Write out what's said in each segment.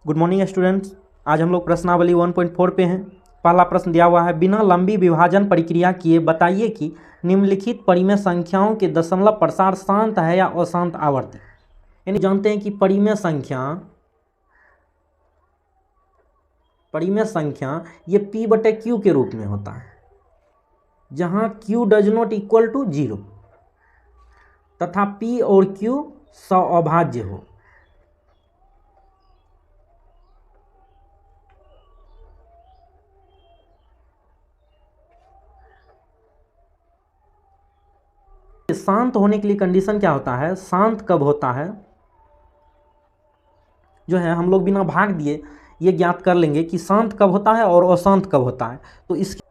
Good morning students. आज हम लोग प्रश्नावली 1.4 पे हैं। पहला प्रश्न दिया हुआ है, बिना लंबी विभाजन प्रक्रिया किए बताइए कि निम्नलिखित परिमेय संख्याओं के दशमलव प्रसार शांत है या अशांत आवर्ती। यानी जानते हैं कि परिमेय संख्या ये p/q के रूप में होता है, जहां q does not equal to 0 तथा p और q सअभाज्य हो। शांत होने के लिए कंडीशन क्या होता है, शांत कब होता है, जो है हम लोग बिना भाग दिए ये ज्ञात कर लेंगे कि शांत कब होता है और अशांत कब होता है। तो इसके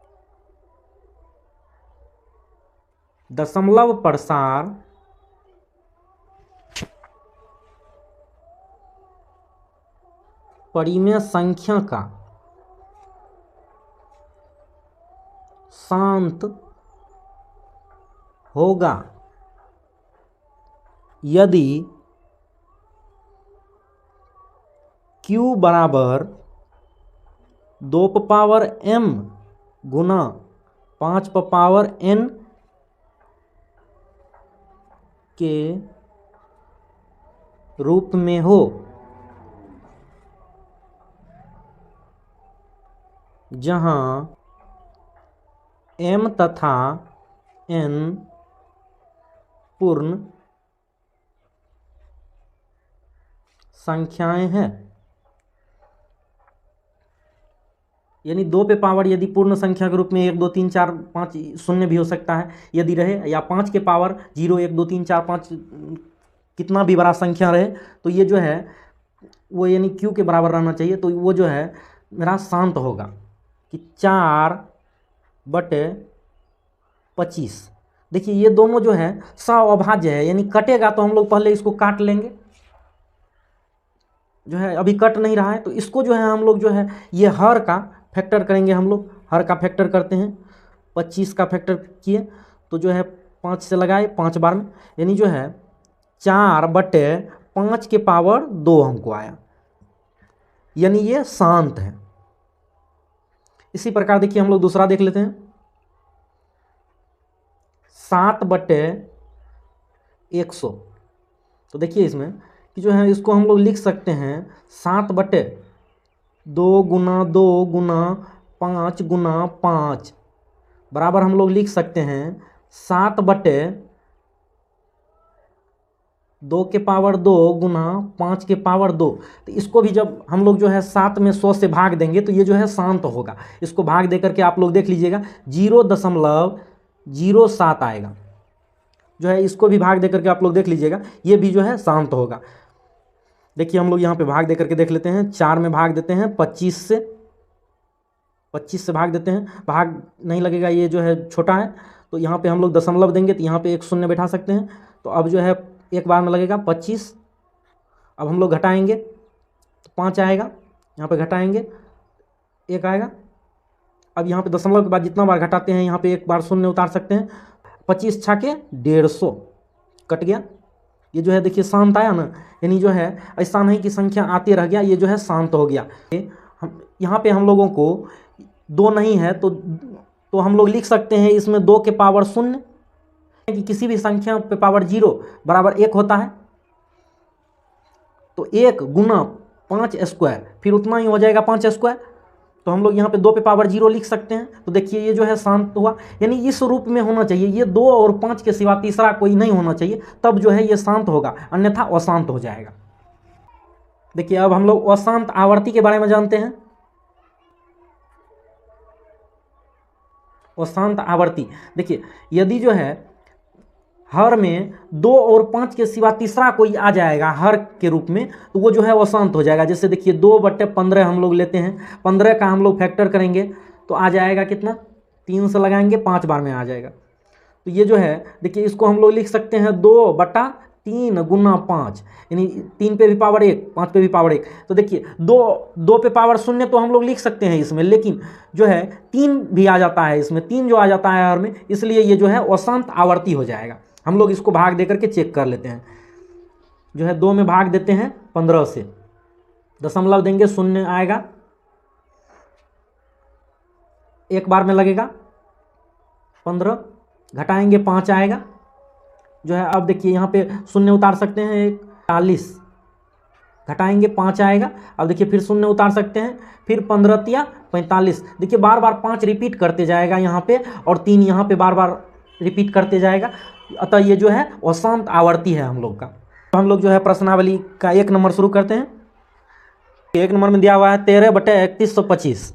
दशमलव प्रसार परिमेय संख्या का शांत होगा यदि q बराबर 2m गुना 5n के रूप में हो, जहां m तथा n पूर्ण संख्याएं हैं। यानी 2 पे पावर यदि पूर्ण संख्या के रूप में 1 2 3 4 5 शून्य भी हो सकता है यदि रहे, या 5 के पावर 0 1 2 3 4 5 कितना भी बड़ा संख्या रहे, तो ये जो है वो यानी q के बराबर रहना चाहिए। तो वो जो है मेरा शांत होगा कि 4/25। देखिए ये दोनों जो है सअभाज्य है, यानी कटेगा तो हम लोग पहले इसको काट लेंगे, जो है अभी कट नहीं रहा है। तो इसको जो है हम लोग जो है ये हर का फैक्टर करेंगे, हम लोग हर का फैक्टर करते हैं। 25 का फैक्टर किए तो जो है 5 से लगाए 5 बार में, यानी जो है 4/5 के पावर 2 हमको आया, यानी ये शांत है। इसी प्रकार देखिए हम लोग दूसरा देख लेते हैं, 7/100। तो देखिए इसमें कि जो है इसको हम लोग लिख सकते हैं 7/2 गुना 2 गुना 5 गुना 5 बराबर हम लोग लिख सकते हैं 7/2 के पावर 2 गुना 5 के पावर 2। तो इसको भी जब हम लोग जो है 7 में 100 से भाग देंगे तो ये जो है शांत होगा। इसको भाग दे करके आप लोग देख लीजिएगा 0.07 आएगा, जो है इसको भी भाग दे करके आप लोग देख लीजिएगा, ये भी जो है शांत होगा। देखिए हम लोग यहाँ पे भाग दे करके देख लेते हैं, 4 में भाग देते हैं 25 से भाग देते हैं, भाग नहीं लगेगा, ये जो है छोटा है। तो यहाँ पे हम लोग दशमलव देंगे तो यहाँ पे एक शून्य बैठा सकते हैं। तो अब जो है एक बार में लगेगा 25। अब हम लोग घटाएंगे तो 5 आएगा, यहाँ पे घटाएंगे 1 आएगा। अब यहाँ पे दशमलव के बाद जितना बार घटाते हैं यहाँ पे एक बार शून्य उतार सकते हैं। 25 छाके 150 कट गया, ये जो है देखिए शांत आया ना, यानी जो है ऐसा नहीं कि संख्या आते रह गया, ये जो है शांत हो गया। हम यहाँ पे हम लोगों को 2 नहीं है तो हम लोग लिख सकते हैं इसमें 2 के पावर 0, कि किसी भी संख्या पे पावर 0 बराबर 1 होता है। तो 1 गुना 5 स्क्वायर फिर उतना ही हो जाएगा 5 स्क्वायर। तो हम लोग यहाँ पे 2 पे पावर 0 लिख सकते हैं। तो देखिए ये जो है शांत हुआ, यानी इस रूप में होना चाहिए, ये 2 और 5 के सिवा तीसरा कोई नहीं होना चाहिए, तब जो है ये शांत होगा, अन्यथा अशांत हो जाएगा। देखिए अब हम लोग अशांत आवर्ती के बारे में जानते हैं। अशांत आवर्ती देखिए यदि जो है हर में 2 और 5 के सिवा तीसरा कोई आ जाएगा हर के रूप में, तो वो जो है अशांत हो जाएगा। जैसे देखिए 2/15 हम लोग लेते हैं, 15 का हम लोग फैक्टर करेंगे तो आ जाएगा कितना, 3 से लगाएंगे 5 बार में आ जाएगा। तो ये जो है देखिए इसको हम लोग लिख सकते हैं 2/3 गुना 5, यानी 3 पे भी पावर 1 5 पे भी पावर 1। तो देखिए 2 पे पावर 0 तो हम लोग लिख सकते हैं इसमें, लेकिन जो है 3 भी आ जाता है इसमें, 3 जो आ जाता है हर में, इसलिए ये जो है अशांत आवर्ती हो जाएगा। हम लोग इसको भाग दे करके चेक कर लेते हैं। जो है 2 में भाग देते हैं 15 से, दशमलव देंगे, शून्य आएगा, एक बार में लगेगा 15, घटाएंगे 5 आएगा जो है। अब देखिए यहाँ पे शून्य उतार सकते हैं, 41, घटाएंगे 5 आएगा। अब देखिए फिर शून्य उतार सकते हैं, फिर 15 या 45। देखिए बार बार 5 रिपीट करते जाएगा यहाँ पे, और 3 यहाँ पे बार बार रिपीट करते जाएगा। अतः ये जो है अशांत आवर्ती है हम लोग का। तो हम लोग जो है प्रश्नावली का 1 नंबर शुरू करते हैं। 1 नंबर में दिया हुआ है 13/3125।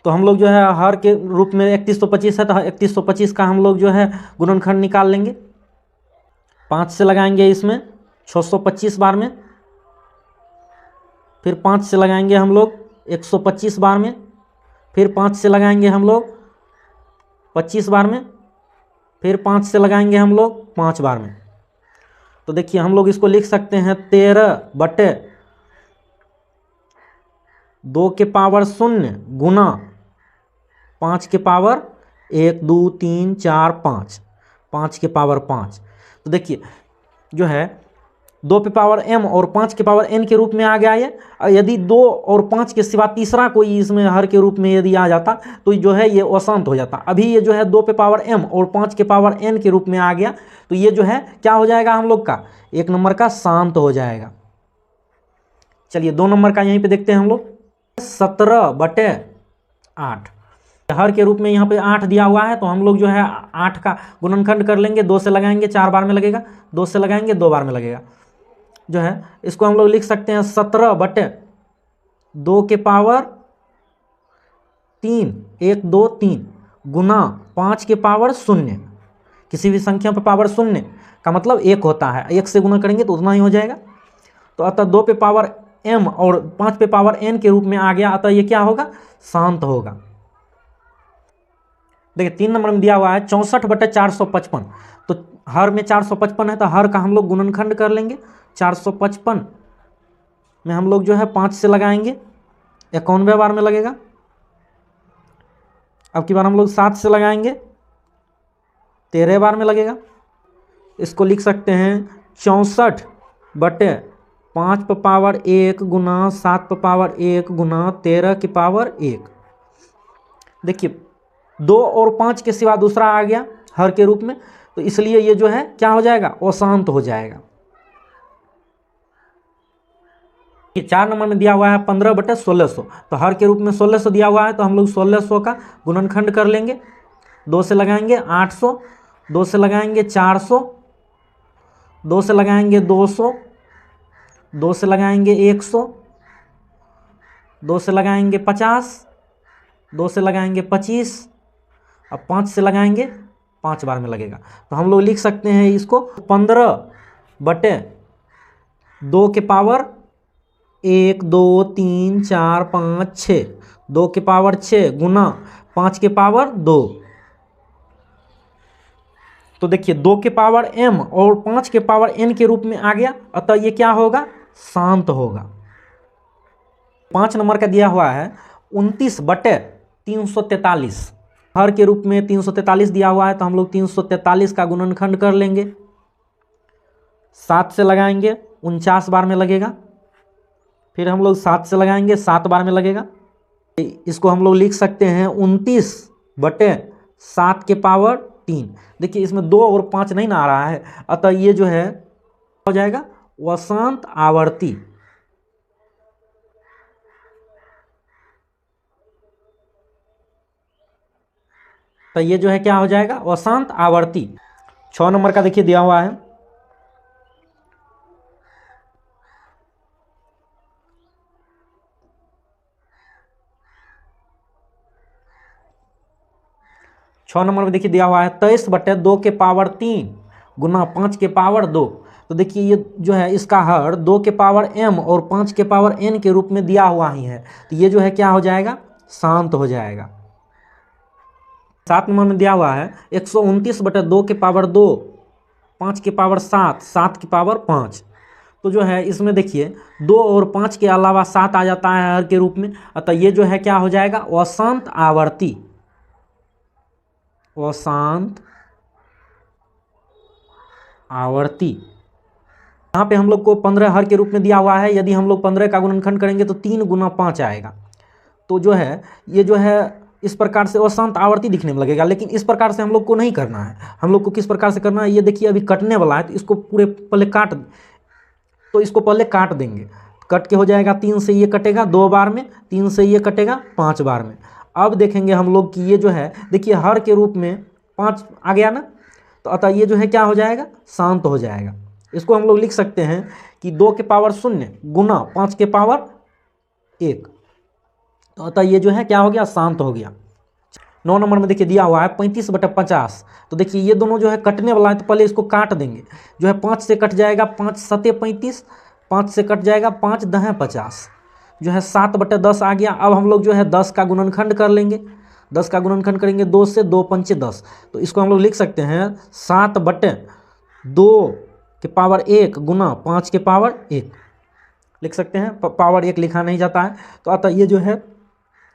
तो हम लोग जो है हर के रूप में 3125 है, तो 3125 का हम लोग जो है गुणनखंड निकाल लेंगे। 5 से लगाएंगे इसमें 625 बार में, फिर 5 से लगाएंगे हम लोग 125 बार में, फिर 5 से लगाएंगे हम लोग 25 बार में, फिर 5 से लगाएंगे हम लोग 5 बार में। तो देखिए हम लोग इसको लिख सकते हैं 13/2 के पावर 0 गुना 5 के पावर 1 2 3 4 5, 5 के पावर 5। तो देखिए जो है 2 पे पावर m और 5 के पावर n के रूप में आ गया ये। यदि 2 और 5 के सिवा तीसरा कोई इसमें हर के रूप में यदि आ जाता तो जो है ये अशांत हो जाता। अभी ये जो है 2 पे पावर m और 5 के पावर n के रूप में आ गया, तो ये जो है क्या हो जाएगा हम लोग का 1 नंबर का शांत हो जाएगा। चलिए 2 नंबर का यहीं पे देखते हैं हम लोग। 17/8 हर के रूप में यहाँ पे 8 दिया हुआ है, तो हम लोग जो है 8 का गुणनखंड कर लेंगे। 2 से लगाएंगे 4 बार में लगेगा, 2 से लगाएंगे 2 बार में लगेगा जो है। इसको हम लोग लिख सकते हैं 17/2 के पावर 3 1 2 3 गुना 5 के पावर 0। किसी भी संख्या पर पावर 0 का मतलब 1 होता है, 1 से गुना करेंगे तो उतना ही हो जाएगा। तो अतः 2 पे पावर m और 5 पे पावर n के रूप में आ गया, अतः ये क्या होगा शांत होगा। देखिए 3 नंबर में दिया हुआ है 64/455। तो हर में 455 है, तो हर का हम लोग गुणनखंड कर लेंगे। 455 में हम लोग जो है 5 से लगाएंगे 91 बार में लगेगा। अब की बार हम लोग 7 से लगाएंगे 13 बार में लगेगा। इसको लिख सकते हैं 64/5 पे पावर 1 गुना 7 पे पावर 1 गुना 13 की पावर 1। देखिए 2 और 5 के सिवा दूसरा आ गया हर के रूप में, तो इसलिए ये जो है क्या हो जाएगा अशांत हो जाएगा। 4 नंबर में दिया हुआ है 15/1600। तो हर के रूप में 1600 दिया हुआ है, तो हम लोग 1600 का गुणनखंड कर लेंगे। 2 से लगाएंगे 800, 2 से लगाएंगे 400, 2 से लगाएंगे 200, 2 से लगाएंगे 100, 2 से लगाएंगे 50, 2 से लगाएंगे 25, अब 5 से लगाएंगे 5 बार में लगेगा। तो हम लोग लिख सकते हैं इसको 15/2 के पावर 1 2 3 4 5 6, 2 के पावर 6 गुना 5 के पावर 2। तो देखिए 2 के पावर m और 5 के पावर n के रूप में आ गया, अतः ये क्या होगा शांत होगा। 5 नंबर का दिया हुआ है 29/343। हर के रूप में 343 दिया हुआ है, तो हम लोग 343 का गुणनखंड कर लेंगे। 7 से लगाएंगे 49 बार में लगेगा, फिर हम लोग 7 से लगाएंगे 7 बार में लगेगा। इसको हम लोग लिख सकते हैं 29/7 के पावर 3। देखिए इसमें 2 और 5 नहीं ना आ रहा है, अतः ये जो है हो जाएगा अशांत आवर्ती। तो ये जो है क्या हो जाएगा अशांत आवर्ती। 6 नंबर का देखिए दिया हुआ है 6 नंबर में देखिए दिया हुआ है 23/2 के पावर 3 गुना 5 के पावर 2। तो देखिए ये जो है इसका हर 2 के पावर m और 5 के पावर n के रूप में दिया हुआ ही है, तो ये जो है क्या हो जाएगा शांत हो जाएगा। 7 नंबर में दिया हुआ है 129/2 के पावर 2, 5 के पावर 7, 7 के पावर 5। तो जो है इसमें देखिए 2 और 5 के अलावा 7 आ जाता है हर के रूप में, अतः ये जो है क्या हो जाएगा अशांत आवर्ती। अशांत आवर्ती। यहाँ पे हम लोग को 15 हर के रूप में दिया हुआ है। यदि हम लोग 15 का गुणनखंड करेंगे तो 3 गुना 5 आएगा। तो जो है ये जो है इस प्रकार से अशांत आवर्ती दिखने में लगेगा, लेकिन इस प्रकार से हम लोग को नहीं करना है। हम लोग को किस प्रकार से करना है, ये देखिए अभी कटने वाला है, तो इसको पूरे पहले काट देंगे। कट के हो जाएगा, 3 से ये कटेगा 2 बार में, 3 से ये कटेगा 5 बार में। अब देखेंगे हम लोग कि ये जो है देखिए हर के रूप में 5 आ गया ना, तो अतः ये जो है क्या हो जाएगा, शांत हो जाएगा। इसको हम लोग लिख सकते हैं कि 2 के पावर 0 गुना 5 के पावर 1, तो अतः ये जो है क्या हो गया, शांत हो गया। 9 नंबर में देखिए दिया हुआ है 35/50। तो देखिए ये दोनों जो है कटने वाला है, तो पहले इसको काट देंगे। जो है 5 से कट जाएगा 5 सते 35, 5 से कट जाएगा 5 दहें 50, जो है 7/10 आ गया। अब हम लोग जो है 10 का गुणनखंड कर लेंगे। 10 का गुणनखंड करेंगे 2 से, 2 पंचे 10, तो इसको हम लोग लिख सकते हैं 7/2 के पावर 1 गुना 5 के पावर 1 लिख सकते हैं। पावर 1 लिखा नहीं जाता है, तो अतः ये जो है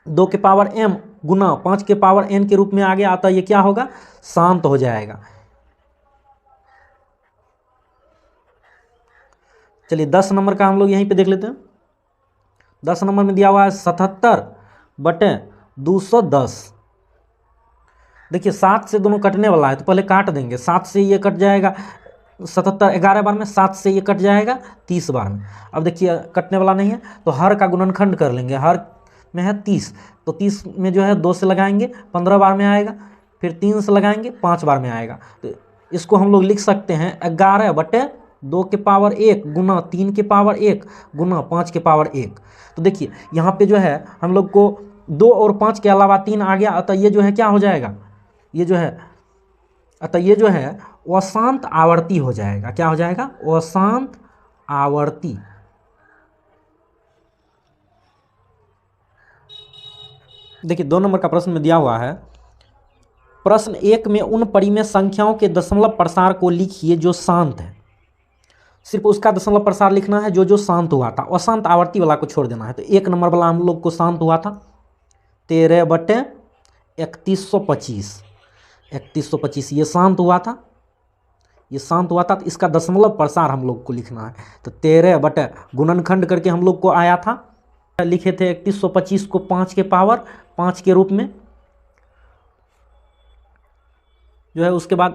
2 के पावर m गुना 5 के पावर n के रूप में आ गया। अतः ये क्या होगा, शांत हो जाएगा। चलिए 10 नंबर का हम लोग यहीं पे देख लेते हैं। 10 नंबर में दिया हुआ है 77/210। देखिए 7 से दोनों कटने वाला है, तो पहले काट देंगे। 7 से ये कट जाएगा 77 11 बार में, 7 से ये कट जाएगा 30 बार में। अब देखिए कटने वाला नहीं है, तो हर का गुणनखंड कर लेंगे। हर में है 30, तो 30 में जो है 2 से लगाएंगे 15 बार में आएगा, फिर 3 से लगाएंगे 5 बार में आएगा। तो इसको हम लोग लिख सकते हैं 11/2 के पावर 1 गुना 3 के पावर 1 गुना 5 के पावर 1। तो देखिए यहाँ पे जो है हम लोग को 2 और 5 के अलावा 3 आ गया। अतः ये जो है क्या हो जाएगा, ये जो है अतः ये जो है अशांत आवर्ती हो जाएगा। क्या हो जाएगा, अशांत आवर्ती। देखिए 2 नंबर का प्रश्न में दिया हुआ है, प्रश्न 1 में उन परिमेय संख्याओं के दशमलव प्रसार को लिखिए जो शांत है। सिर्फ उसका दशमलव प्रसार लिखना है जो शांत हुआ था, अशांत आवर्ती वाला को छोड़ देना है। तो 1 नंबर वाला हम लोग को शांत हुआ था 13/3125, 3125 ये शांत हुआ था, ये शांत हुआ था। तो इसका दशमलव प्रसार हम लोग को लिखना है। तो 13 गुणनखंड करके हम लोग को आया था, लिखे थे 3125 को 5 के पावर 5 के रूप में, जो है उसके बाद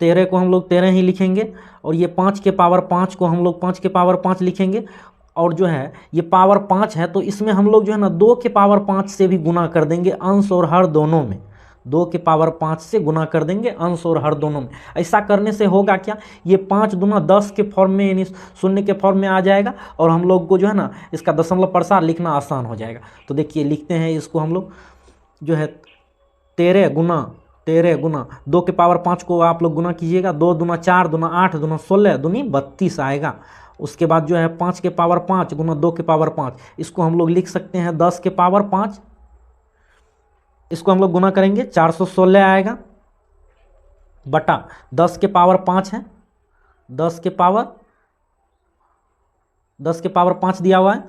13 को हम लोग 13 ही लिखेंगे, और ये 5 के पावर 5 को हम लोग 5 के पावर 5 लिखेंगे। और जो है ये पावर 5 है, तो इसमें हम लोग जो है ना 2 के पावर 5 से भी गुना कर देंगे, अंश और हर दोनों में। 2 के पावर 5 से गुना कर देंगे अंश और हर दोनों में। ऐसा करने से होगा क्या, ये 5 दूना 10 के फॉर्म में यानी 0 के फॉर्म में आ जाएगा, और हम लोग को जो है ना इसका दशमलव प्रसार लिखना आसान हो जाएगा। तो देखिए लिखते हैं इसको हम लोग, जो है 13 गुना 2 के पावर 5 को आप लोग गुना कीजिएगा, 2 दूना 4 दूना 8 दूना 16 दूनी 32 आएगा। उसके बाद जो है 5 के पावर 5 गुना 2 के पावर 5, इसको हम लोग लिख सकते हैं 10 के पावर 5। इसको हम लोग गुना करेंगे 416 आएगा, बटा 10 के पावर 5 है, 10 के पावर 5 दिया हुआ है।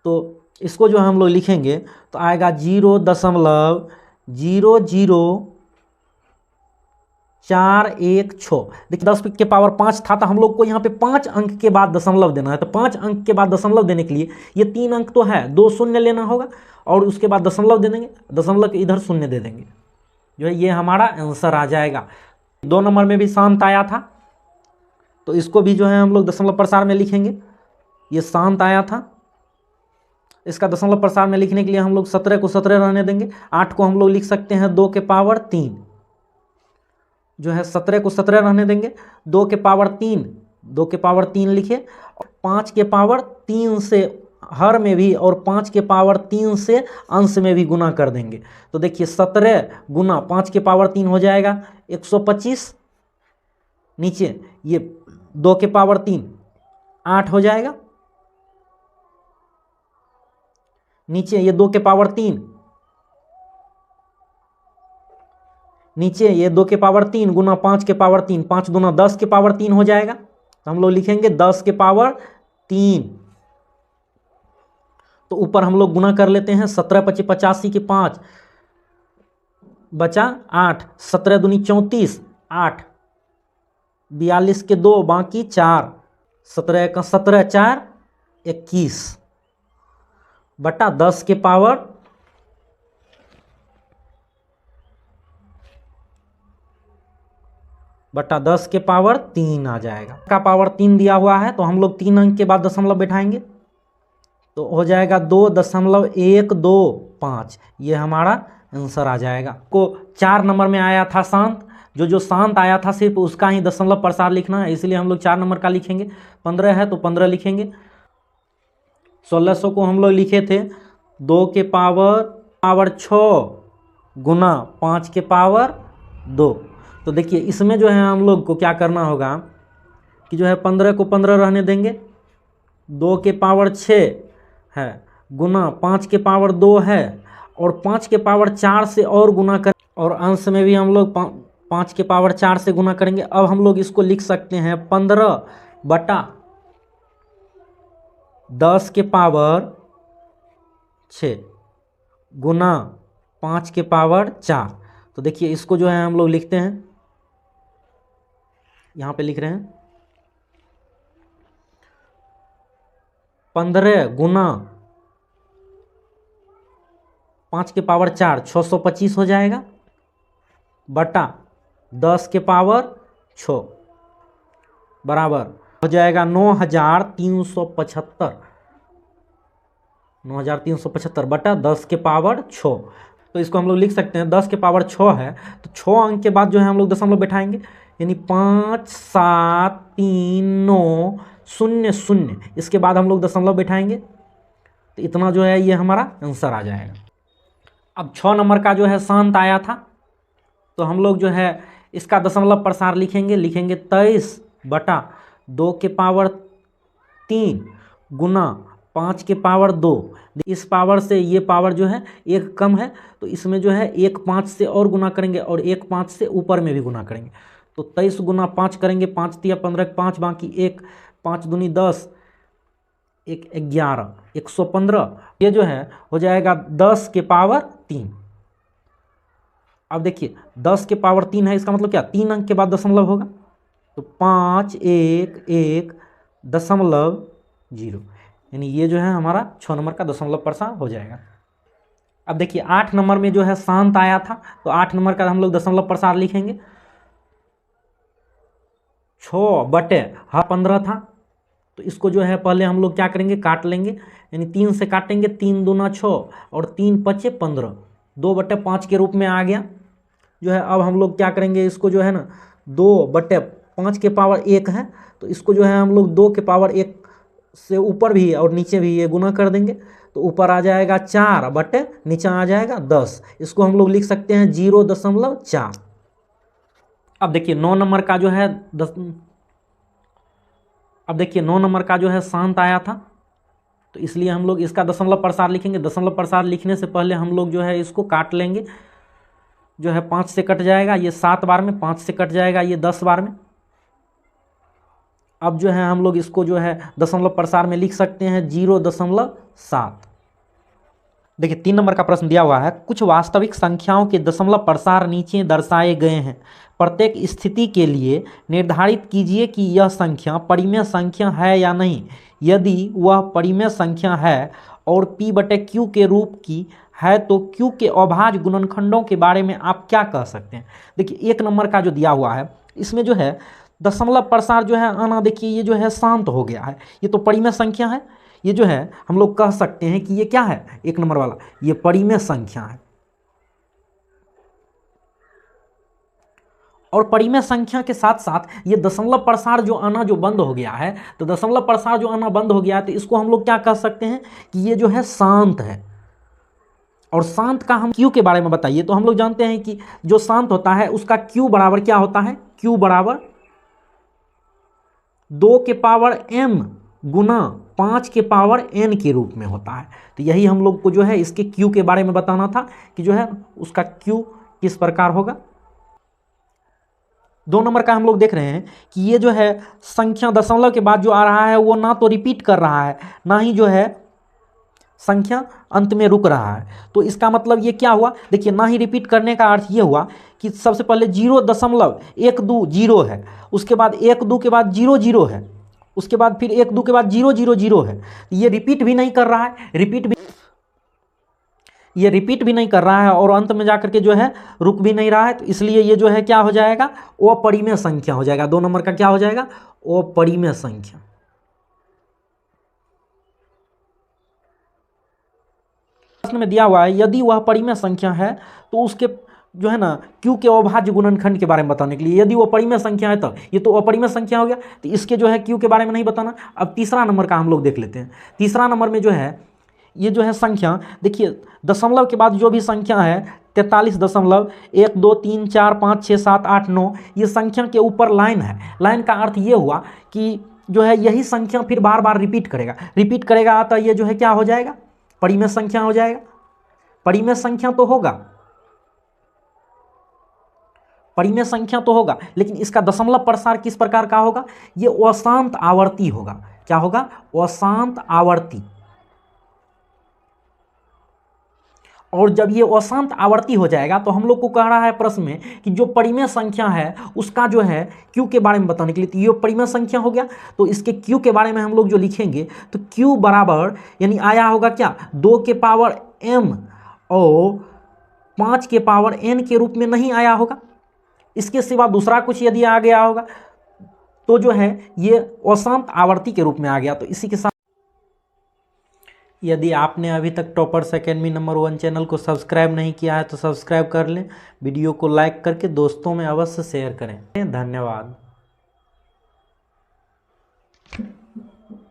तो इसको जो हम लोग लिखेंगे तो आएगा 0.00416। देखिए 10 के पावर 5 था, तो हम लोग को यहाँ पे 5 अंक के बाद दशमलव देना है। तो 5 अंक के बाद दशमलव देने के लिए ये 3 अंक तो है, 2 शून्य लेना होगा, और उसके बाद दशमलव दे देंगे, दशमलव के इधर शून्य दे देंगे, जो है ये हमारा आंसर आ जाएगा। 2 नंबर में भी शांत आया था, तो इसको भी जो है हम लोग दशमलव प्रसार में लिखेंगे। ये शांत आया था, इसका दशमलव प्रसार में लिखने के लिए हम लोग 17 को 17 रहने देंगे। 8 को हम लोग लिख सकते हैं 2 के पावर 3, जो है 17 को 17 रहने देंगे। 2 के पावर 3 लिखे, और 5 के पावर 3 से हर में भी और 5 के पावर 3 से अंश में भी गुना कर देंगे। तो देखिए 17 गुना 5 के पावर 3 हो जाएगा 125, नीचे ये 2 के पावर 3 8 हो जाएगा, नीचे ये 2 के पावर 3, नीचे ये 2 के पावर 3 गुना 5 के पावर 3, 5 दूना 10 के पावर 3 हो जाएगा। तो हम लोग लिखेंगे 10 के पावर 3। तो ऊपर हम लोग गुना कर लेते हैं, 17 × 25 = 85 के 5 बचा 8, 17 दूनी 34 8, 42 के 2 बाकी 4, 17 का 17 4 21 बटा 10 के पावर 3 आ जाएगा। का पावर 3 दिया हुआ है तो हम लोग 3 अंक के बाद दशमलव बैठाएंगे तो हो जाएगा 2.125। ये हमारा आंसर आ जाएगा। को 4 नंबर में आया था शांत, जो शांत आया था सिर्फ उसका ही दशमलव प्रसार लिखना है, इसलिए हम लोग 4 नंबर का लिखेंगे। 15 है तो 15 लिखेंगे। 1600 को हम लोग लिखे थे 2 के पावर 6 गुना 5 के पावर 2। तो देखिए इसमें जो है हम लोग को क्या करना होगा कि जो है 15 को 15 रहने देंगे, 2 के पावर 6 है गुना 5 के पावर 2 है और 5 के पावर 4 से और गुना कर, और अंश में भी हम लोग 5 के पावर 4 से गुना करेंगे। अब हम लोग इसको लिख सकते हैं 15 बटा 10 के पावर 6 गुना 5 के पावर 4। तो देखिए इसको जो है हम लोग लिखते हैं, यहाँ पे लिख रहे हैं 15 गुना 5 के पावर 4 625 हो जाएगा बटा 10 के पावर 6 बराबर हो जाएगा 9375 बटा 10 के पावर 6। तो इसको हम लोग लिख सकते हैं 10 के पावर 6 है तो 6 अंक के बाद जो है हम लोग दशमलव बैठाएंगे, यानी 5 7 3 9 0 0। इसके बाद हम लोग दशमलव बैठाएंगे तो इतना जो है ये हमारा आंसर आ जाएगा। अब 6 नंबर का जो है शांत आया था तो हम लोग जो है इसका दशमलव प्रसार लिखेंगे 23 बटा 2 के पावर 3 गुना 5 के पावर 2। इस पावर से ये पावर जो है एक कम है तो इसमें जो है 1 5 से और गुना करेंगे और 1 5 से ऊपर में भी गुना करेंगे। तो 23 गुना 5 करेंगे, 5 तिया 15 5 बाकी 1 5 दूनी 10 1 11 115। ये जो है हो जाएगा 10 के पावर 3। अब देखिए 10 के पावर 3 है, इसका मतलब क्या 3 अंक के बाद दशमलव होगा तो 5 1 1 दशमलव 0, यानी ये जो है हमारा 6 नंबर का दशमलव प्रसार हो जाएगा। अब देखिए 8 नंबर में जो है शांत आया था तो 8 नंबर का हम लोग दशमलव प्रसार लिखेंगे 6 बटे 15 था तो इसको जो है पहले हम लोग क्या करेंगे काट लेंगे, यानी 3 से काटेंगे, 3 दूना 6 और 3 पचे 15, 2 बटे 5 के रूप में आ गया। जो है अब हम लोग क्या करेंगे इसको जो है ना 2 बटे 5 के पावर 1 है तो इसको जो है हम लोग 2 के पावर 1 से ऊपर भी और नीचे भी ये गुना कर देंगे तो ऊपर आ जाएगा 4 बटे नीचे आ जाएगा 10। इसको हम लोग लिख सकते हैं 0.4। अब देखिए 9 नंबर का जो है अब देखिए 9 नंबर का जो है शांत आया था तो इसलिए हम लोग इसका दशमलव प्रसार लिखेंगे। दशमलव प्रसार लिखने से पहले हम लोग जो है इसको काट लेंगे, जो है 5 से कट जाएगा ये 7 बार में, 5 से कट जाएगा ये 10 बार में। अब जो है हम लोग इसको जो है दशमलव प्रसार में लिख सकते हैं 0.7। देखिए 3 नंबर का प्रश्न दिया हुआ है, कुछ वास्तविक संख्याओं के दशमलव प्रसार नीचे दर्शाए गए हैं। प्रत्येक स्थिति के लिए निर्धारित कीजिए कि यह संख्या परिमेय संख्या है या नहीं। यदि वह परिमेय संख्या है और p बटे q के रूप की है तो q के अभाज्य गुणनखंडों के बारे में आप क्या कह सकते हैं। देखिए 1 नंबर का जो दिया हुआ है इसमें जो है दशमलव प्रसार जो है आना, देखिए ये जो है शांत हो गया है, ये तो परिमेय संख्या है। ये जो है हम लोग कह सकते हैं कि ये क्या है 1 नंबर वाला, ये परिमेय संख्या है। और परिमेय संख्या के साथ साथ ये दशमलव प्रसार जो आना जो बंद हो गया है, तो दशमलव प्रसार जो आना बंद हो गया है तो इसको हम लोग क्या कह सकते हैं कि ये जो है शांत है। और शांत का हम q के बारे में बताइए तो हम लोग जानते हैं कि जो शांत होता है उसका q बराबर क्या होता है, q बराबर 2 के पावर m गुना 5 के पावर n के रूप में होता है। तो यही हम लोग को जो है इसके q के बारे में बताना था कि जो है उसका q किस प्रकार होगा। 2 नंबर का हम लोग देख रहे हैं कि ये जो है संख्या दशमलव के बाद जो आ रहा है वो ना तो रिपीट कर रहा है ना ही जो है संख्या अंत में रुक रहा है। तो इसका मतलब ये क्या हुआ, देखिए ना ही रिपीट करने का अर्थ ये हुआ कि सबसे पहले 0.12 है, उसके बाद 1 2 के बाद 0 0 है उसके बाद फिर 1 2 के बाद 0 0 0 है, ये रिपीट भी नहीं कर रहा है, ये रिपीट भी नहीं कर रहा है और अंत में जाकर के जो है रुक भी नहीं रहा है, तो इसलिए ये जो है क्या हो जाएगा, अपरिमेय संख्या हो जाएगा। 2 नंबर का क्या हो जाएगा, अपरिमेय संख्या। प्रश्न में दिया हुआ है यदि वह परिमेय संख्या है तो उसके जो है ना q के अभाज्य गुणनखंड के बारे में बताने के लिए, यदि वो परिमेय संख्या है तो ये तो अपरिमेय संख्या हो गया, तो इसके जो है q के बारे में नहीं बताना। अब तीसरा नंबर का हम लोग देख लेते हैं। तीसरा नंबर में जो है ये जो है संख्या, देखिए दशमलव के बाद जो भी संख्या है 43.1 2 3 4 5 6 7 8 9, ये संख्या के ऊपर लाइन है। लाइन का अर्थ ये हुआ कि जो है यही संख्या फिर बार बार रिपीट करेगा तो ये जो है क्या हो जाएगा, परिमेय संख्या हो जाएगा। परिमेय संख्या तो होगा, परिमेय संख्या तो होगा, लेकिन इसका दशमलव प्रसार किस प्रकार का होगा, ये अशांत आवर्ती होगा। क्या होगा, अशांत आवर्ती। और जब ये अशांत आवर्ती हो जाएगा तो हम लोग को कह रहा है प्रश्न में कि जो परिमेय संख्या है उसका जो है q के बारे में बताने के लिए, तो ये परिमेय संख्या हो गया, तो इसके q के बारे में हम लोग जो लिखेंगे तो q बराबर यानी आया होगा क्या, 2 के पावर m और 5 के पावर n के रूप में नहीं आया होगा। इसके सिवा दूसरा कुछ यदि आ गया होगा तो जो है ये अशांत आवर्ती के रूप में आ गया। तो इसी के साथ यदि आपने अभी तक टॉपर्स एकेडमी नंबर 1 चैनल को सब्सक्राइब नहीं किया है तो सब्सक्राइब कर लें, वीडियो को लाइक करके दोस्तों में अवश्य शेयर करें। धन्यवाद।